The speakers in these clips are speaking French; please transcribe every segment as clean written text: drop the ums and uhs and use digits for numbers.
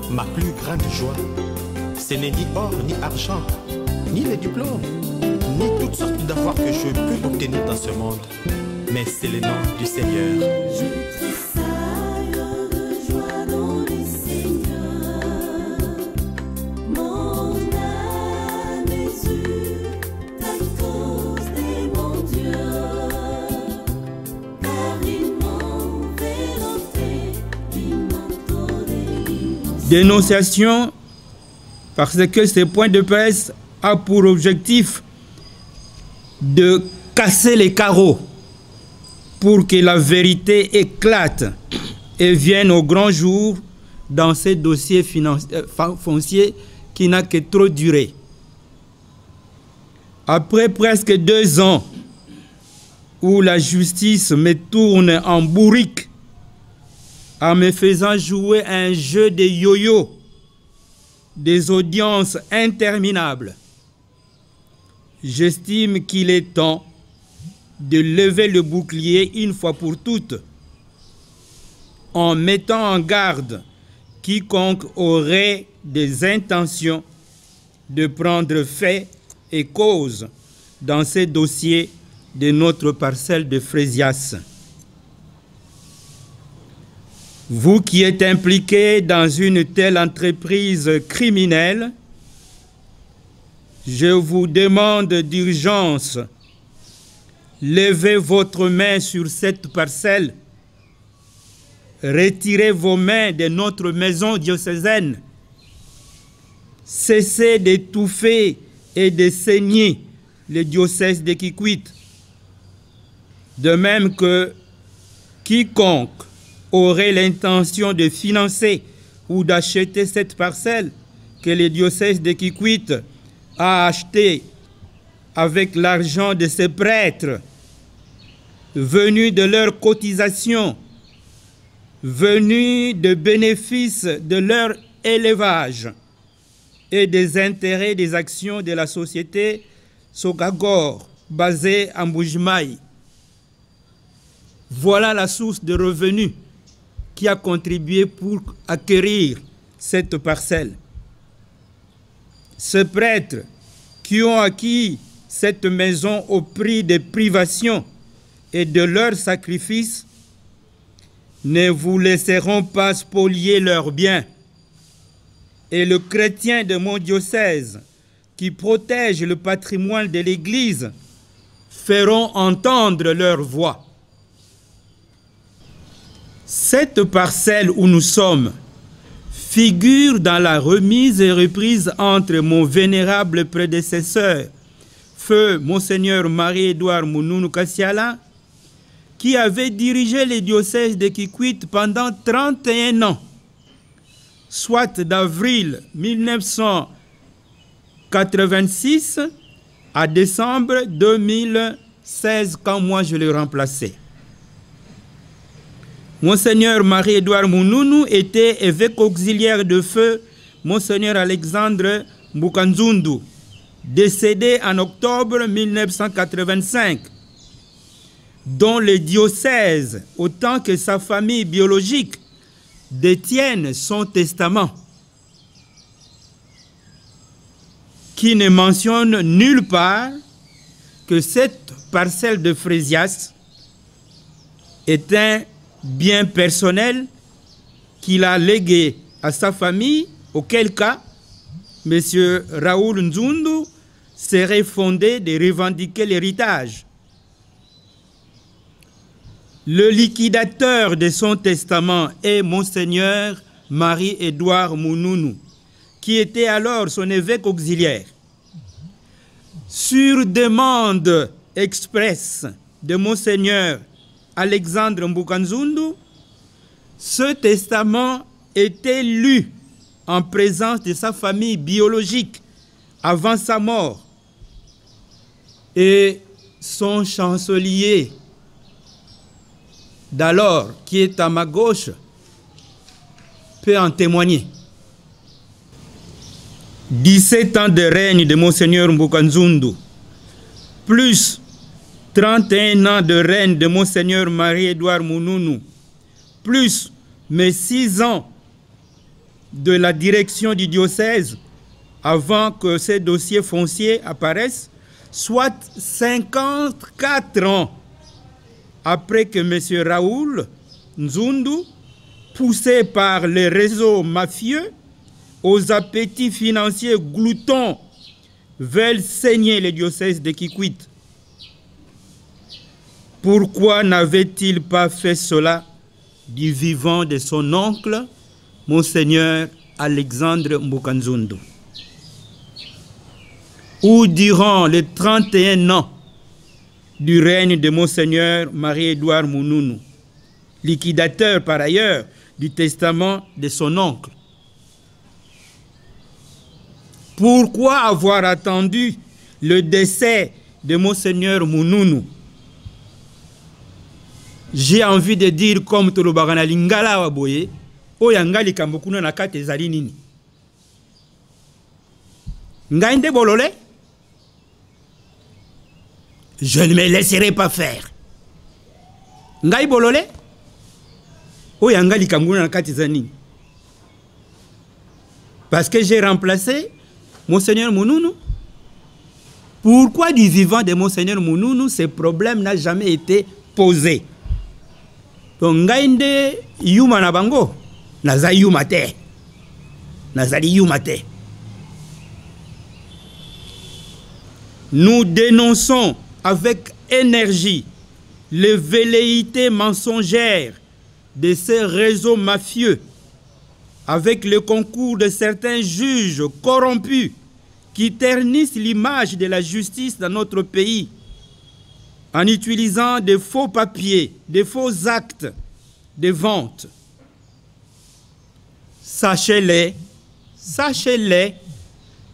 Ma plus grande joie, ce n'est ni or, ni argent, ni les diplômes, ni toutes sortes d'avoirs que je peux obtenir dans ce monde, mais c'est le nom du Seigneur. Je tressaille de joie dans le Seigneur. Mon âme exulte à cause de mon Dieu, car il m'en fait entrer, il m'en donne. Dénonciation, parce que ce point de presse a pour objectif de casser les carreaux pour que la vérité éclate et vienne au grand jour dans ces dossiers fonciers qui n'a que trop duré. Après presque 2 ans où la justice me tourne en bourrique en me faisant jouer un jeu de yo-yo, des audiences interminables, j'estime qu'il est temps de lever le bouclier une fois pour toutes en mettant en garde quiconque aurait des intentions de prendre fait et cause dans ces dossiers de notre parcelle de Frésias. Vous qui êtes impliqués dans une telle entreprise criminelle, je vous demande d'urgence, levez votre main sur cette parcelle, retirez vos mains de notre maison diocésaine, cessez d'étouffer et de saigner le diocèse de Kikwit, de même que quiconque aurait l'intention de financer ou d'acheter cette parcelle que le diocèse de Kikwit a acheté avec l'argent de ces prêtres, venus de leurs cotisations, venus de bénéfices de leur élevage et des intérêts des actions de la société Sokagor, basée à Mbujimayi. Voilà la source de revenus qui a contribué pour acquérir cette parcelle. Ces prêtres qui ont acquis cette maison au prix des privations et de leurs sacrifices ne vous laisseront pas spolier leurs biens. Et le chrétien de mon diocèse qui protège le patrimoine de l'Église feront entendre leur voix. Cette parcelle où nous sommes figure dans la remise et reprise entre mon vénérable prédécesseur, feu Monseigneur Marie-Édouard Mounounou Kassiala, qui avait dirigé le diocèse de Kikwit pendant 31 ans, soit d'avril 1986 à décembre 2016, quand moi je l'ai remplacé. Monseigneur Marie-Édouard Mounounou était évêque auxiliaire de feu Monseigneur Alexandre Mbukanzundu, décédé en octobre 1985, dont le diocèse, autant que sa famille biologique, détiennent son testament, qui ne mentionne nulle part que cette parcelle de Frésias est un bien personnel qu'il a légué à sa famille, auquel cas M. Raoul Nzundu serait fondé de revendiquer l'héritage. Le liquidateur de son testament est Monseigneur Marie-Édouard Mounounou, qui était alors son évêque auxiliaire. Sur demande expresse de Monseigneur Alexandre Mbukanzundu, ce testament était lu en présence de sa famille biologique avant sa mort, et son chancelier d'alors, qui est à ma gauche, peut en témoigner. 17 ans de règne de Monseigneur Mbukanzundu, plus 31 ans de règne de Monseigneur Marie-Édouard Mounounou, plus mes 6 ans de la direction du diocèse avant que ces dossiers fonciers apparaissent, soit 54 ans après que M. Raoul Nzundu, poussé par les réseaux mafieux aux appétits financiers gloutons, veulent saigner le diocèse de Kikwit. Pourquoi n'avait-il pas fait cela du vivant de son oncle, Monseigneur Alexandre Mbukanzundu? Ou durant les 31 ans du règne de Monseigneur Marie-Édouard Mounounou, liquidateur par ailleurs du testament de son oncle. Pourquoi avoir attendu le décès de Monseigneur Mounounou? J'ai envie de dire comme Tolobagana Lingala Waboye, Oyangali Kambokuna Nakate Zalinini. Ngainde Bolole? Je ne me laisserai pas faire. Ngai Bolole? Oyangali Kambokuna Nakate Zalinini. Parce que j'ai remplacé Monseigneur Mounounou. Pourquoi du vivant de Monseigneur Mounounou, ce problème n'a jamais été posé? Donc, ngainde yuma na bango, naza yuma te. Nazali yuma te. Nous dénonçons avec énergie les velléités mensongères de ces réseaux mafieux avec le concours de certains juges corrompus qui ternissent l'image de la justice dans notre pays en utilisant de faux papiers, de faux actes de vente. Sachez-le, sachez-le,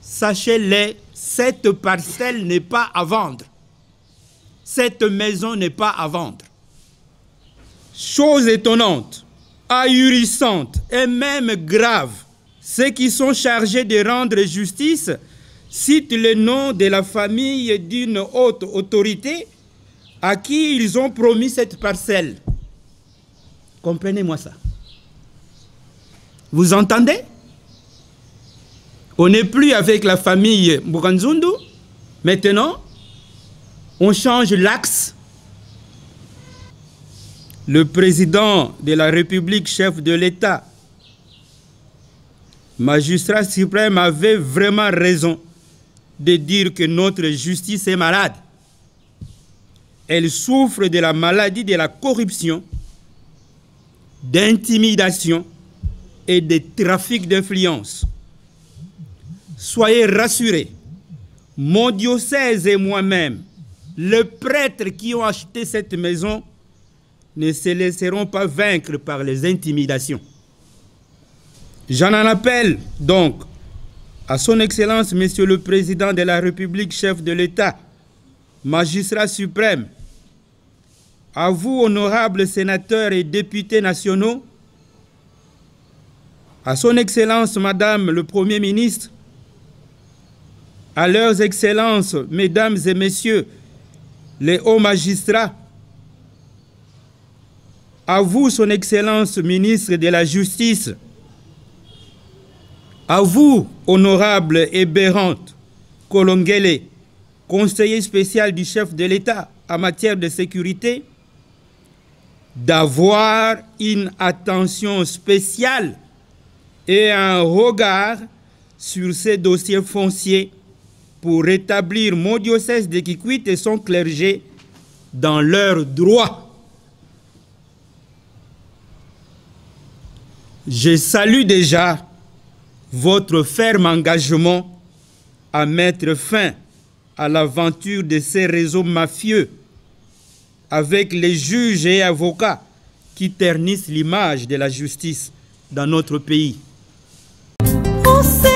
sachez-le, cette parcelle n'est pas à vendre. Cette maison n'est pas à vendre. Chose étonnante, ahurissante et même grave, ceux qui sont chargés de rendre justice citent le nom de la famille d'une haute autorité à qui ils ont promis cette parcelle. Comprenez-moi ça. Vous entendez? On n'est plus avec la famille Mbukanzundu. Maintenant, on change l'axe. Le président de la République, chef de l'État, magistrat suprême, avait vraiment raison de dire que notre justice est malade. Elle souffre de la maladie de la corruption, d'intimidation et de trafic d'influence. Soyez rassurés, mon diocèse et moi-même, les prêtres qui ont acheté cette maison, ne se laisseront pas vaincre par les intimidations. J'en appelle donc à son Excellence, Monsieur le Président de la République, chef de l'État, magistrat suprême, à vous, honorables sénateurs et députés nationaux, à son Excellence, Madame le Premier ministre, à leurs Excellences, Mesdames et Messieurs, les hauts magistrats, à vous, Son Excellence, ministre de la Justice, à vous, honorable Ebérante Kolongele, conseiller spécial du chef de l'État en matière de sécurité, d'avoir une attention spéciale et un regard sur ces dossiers fonciers pour rétablir mon diocèse de Kikwit et son clergé dans leurs droits. Je salue déjà votre ferme engagement à mettre fin à l'aventure de ces réseaux mafieux avec les juges et avocats qui ternissent l'image de la justice dans notre pays. On sait